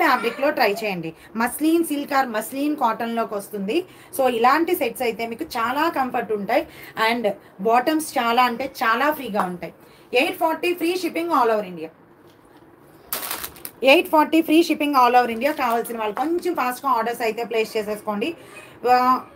ఫ్యాబ్రిక్లో ట్రై చేయండి. Muslin silk are muslin కాటన్లోకి వస్తుంది. సో ఇలాంటి సెట్స్ అయితే మీకు చాలా కంఫర్ట్ ఉంటాయి అండ్ బాటమ్స్ చాలా అంటే చాలా ఫ్రీగా ఉంటాయి. 840 free shipping all over India. 840 free shipping all over India. కావాల్సిన వాళ్ళు కొంచెం ఫాస్ట్గా ఆర్డర్స్ అయితే ప్లేస్ చేసేసుకోండి.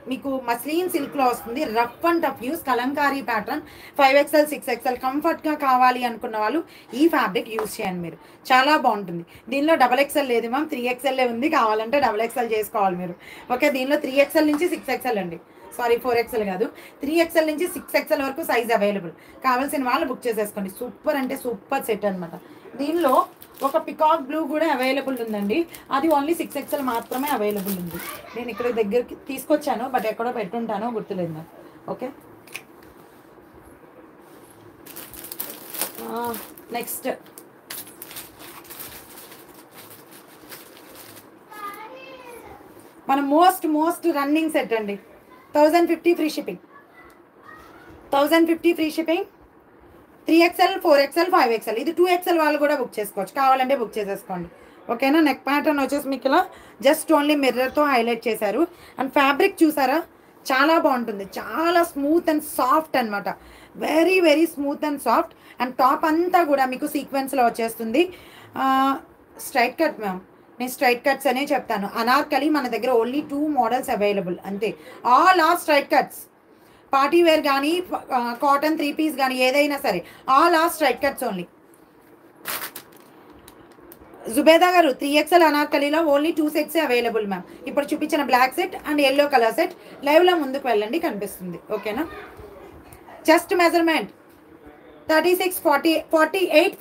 మీకు మస్లిన్ సిల్క్లో వస్తుంది. Rough and tough use Kalamkari pattern. 5XL 6XL కంఫర్ట్గా కావాలి అనుకున్న వాళ్ళు ఈ ఫ్యాబ్రిక్ యూస్ చేయండి. మీరు చాలా బాగుంటుంది. దీనిలో XXL లేదు మ్యామ్, 3XL ఉంది. కావాలంటే XXL చేసుకోవాలి మీరు. ఓకే, దీనిలో 3XL నుంచి 6XL అండి, సారీ 4XL కాదు, 3XL నుంచి 6XL వరకు సైజ్ అవైలబుల్. కావాల్సిన వాళ్ళు బుక్ చేసేసుకోండి. సూపర్ అంటే సూపర్ సెట్ అనమాట. దీనిలో ఒక పికాక్ బ్లూ కూడా అవైలబుల్ ఉందండి. అది ఓన్లీ 6XL మాత్రమే అవైలబుల్ ఉంది. నేను ఇక్కడ దగ్గరికి తీసుకొచ్చాను, బట్ ఎక్కడో పెట్టుంటానో గుర్తులేదు నాకు. ఓకే, నెక్స్ట్ మన మోస్ట్ రన్నింగ్ సెట్ అండి. 1050 free shipping. 1050 free shipping. 3XL 4XL 5XL. ఇది 2XL వాళ్ళు కూడా బుక్ చేసుకోవచ్చు. కావాలంటే బుక్ చేసేసుకోండి. ఓకేనా. నెక్ ప్యాటర్న్ వచ్చేసి మీకు ఇలా జస్ట్ ఓన్లీ మిర్రర్తో హైలైట్ చేశారు. అండ్ ఫ్యాబ్రిక్ చూసారా, చాలా బాగుంటుంది. చాలా స్మూత్ అండ్ సాఫ్ట్ అనమాట. Very very smooth and soft. And top అంతా కూడా మీకు సీక్వెన్స్లో వచ్చేస్తుంది. స్ట్రైట్ కట్ మ్యామ్, నేను స్ట్రైట్ కట్స్ అనే చెప్తాను. అనార్కలి మన దగ్గర ఓన్లీ 2 మోడల్స్ అవైలబుల్ అంతే. All are straight cuts. Party wear కానీ కాటన్ 3 పీస్ కానీ ఏదైనా సరే all are straight cuts only. Zubeda గారు 3XL అనార్కలీలో ఓన్లీ 2 సెట్స్ అవైలబుల్ మ్యామ్. ఇప్పుడు చూపించిన black set and yellow colour set. లైవ్లో ముందుకు వెళ్ళండి, కనిపిస్తుంది. ఓకేనా. చెస్ట్ మెజర్మెంట్ 36 40 48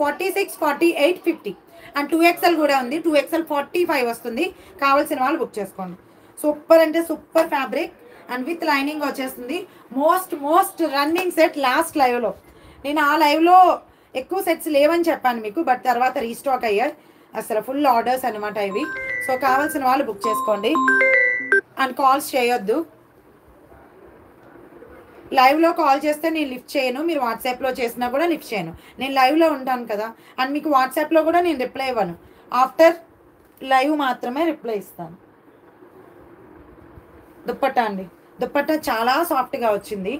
46 48 50 అండ్ 2XL కూడా ఉంది. 2XL 45 వస్తుంది. కావాల్సిన వాళ్ళు బుక్ చేసుకోండి. సూపర్ అంటే super fabric and with lining వచ్చేస్తుంది. మోస్ట్ రన్నింగ్ సెట్ లాస్ట్ లైవ్లో. నేను ఆ లైవ్లో ఎక్కువ సెట్స్ లేవని చెప్పాను మీకు, బట్ తర్వాత రీస్టాక్ అయ్యాయి. అసలు ఫుల్ ఆర్డర్స్ అనమాట ఇవి. సో కావాల్సిన వాళ్ళు బుక్ చేసుకోండి అండ్ కాల్స్ చేయొద్దు. లైవ్లో కాల్ చేస్తే నేను లిఫ్ట్ చేయను, మీరు వాట్సాప్లో చేసినా కూడా లిఫ్ట్ చేయను. నేను లైవ్లో ఉంటాను కదా, అండ్ మీకు వాట్సాప్లో కూడా నేను రిప్లై ఇవ్వను. ఆఫ్టర్ లైవ్ మాత్రమే రిప్లై ఇస్తాను. దుప్పట్టా అండి, దుప్పట్టా చాలా సాఫ్ట్గా వచ్చింది.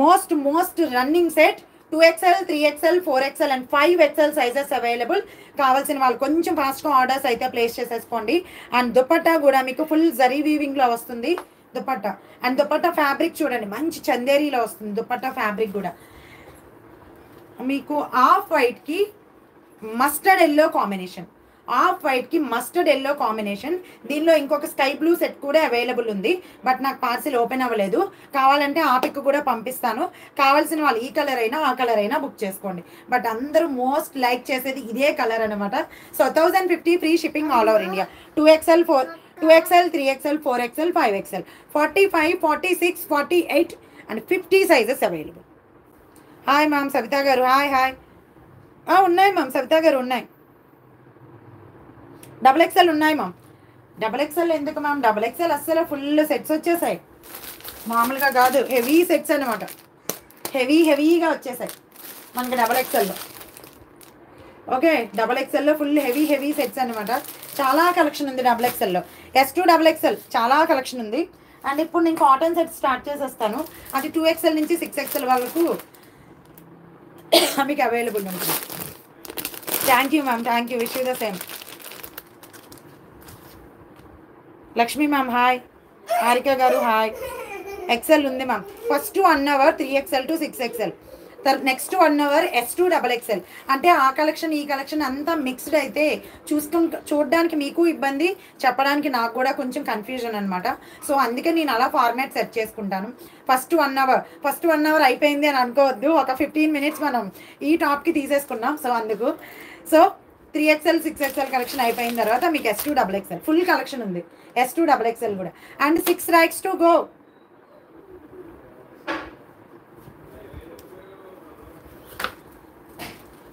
Most running set. 2XL 3XL 4XL and 5XL sizes available. కావాల్సిన వాళ్ళు కొంచెం ఫాస్ట్గా ఆర్డర్స్ అయితే ప్లేస్ చేసేసుకోండి. అండ్ దుపట్టా కూడా మీకు ఫుల్ జరీ వీవింగ్లో వస్తుంది దుపట్టా. అండ్ దుపట్టా ఫ్యాబ్రిక్ చూడండి, మంచి చందేరీలో వస్తుంది దుపట్టా ఫ్యాబ్రిక్ కూడా. మీకు ఆఫ్ వైట్కి మస్టర్డ్ ఎల్లో కాంబినేషన్, ఆఫ్ వైట్కి మస్టర్డ్ ఎల్లో కాంబినేషన్. దీనిలో ఇంకొక స్కై బ్లూ సెట్ కూడా అవైలబుల్ ఉంది, బట్ నాకు పార్సిల్ ఓపెన్ అవ్వలేదు. కావాలంటే ఆ పిక్ కూడా పంపిస్తాను. కావాల్సిన వాళ్ళు ఈ కలర్ అయినా ఆ కలర్ అయినా బుక్ చేసుకోండి. బట్ అందరూ మోస్ట్ లైక్ చేసేది ఇదే కలర్ అనమాట. So 1050 free shipping all over India. 2XL 3XL 4XL 5XL 45 46 48 and 50 sizes available. Hi ma'am Savitha గారు. హాయ్. ఉన్నాయి మ్యామ్ సవితా గారు, ఉన్నాయి. XXL ఉన్నాయి మ్యామ్. XXL ఎందుకు మ్యామ్, XXL అస్సలు ఫుల్ సెట్స్ వచ్చేసాయి. మామూలుగా కాదు, హెవీ సెట్స్ అనమాట. హెవీగా వచ్చేసాయి మనకి XXLలో. ఓకే, XXLలో ఫుల్ హెవీ సెట్స్ అనమాట. చాలా కలెక్షన్ ఉంది XXLలో. S2 XXL చాలా కలెక్షన్ ఉంది. అండ్ ఇప్పుడు నేను కాటన్ సెట్ స్టార్ట్ చేసేస్తాను. అది 2XL నుంచి 6XL వరకు మీకు అవైలబుల్ ఉంటుంది. Thank you ma'am, thank you. Wish you the same. Lakshmi ma'am hi. Harika గారు హాయ్. XL ఉంది ma'am. First 1 hour 3XL to 6XL, next 1 hour S2 XXL. అంటే ఆ కలెక్షన్ ఈ కలెక్షన్ అంతా మిక్స్డ్ అయితే చూడడానికి మీకు ఇబ్బంది, చెప్పడానికి నాకు కూడా కొంచెం కన్ఫ్యూజన్ అనమాట. సో అందుకే నేను అలా ఫార్మాట్ సెట్ చేసుకుంటాను. ఫస్ట్ 1 అవర్ అయిపోయింది అని అనుకోవద్దు. ఒక 15 minutes మనం ఈ టాప్కి తీసేసుకున్నాం. సో అందుకు 3XL 6XL కలెక్షన్ అయిపోయిన తర్వాత మీకు S2 XXL ఫుల్ కలెక్షన్ ఉంది. S2 XXL కూడా. And 6 racks to go.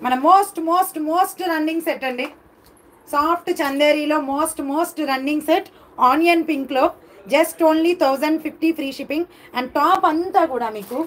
మన మోస్ట్ రన్నింగ్ సెట్ అండి. సాఫ్ట్ చందేరీలో మోస్ట్ రన్నింగ్ సెట్. ఆనియన్ పింక్లో just only 1050 free shipping. And top అంతా కూడా మీకు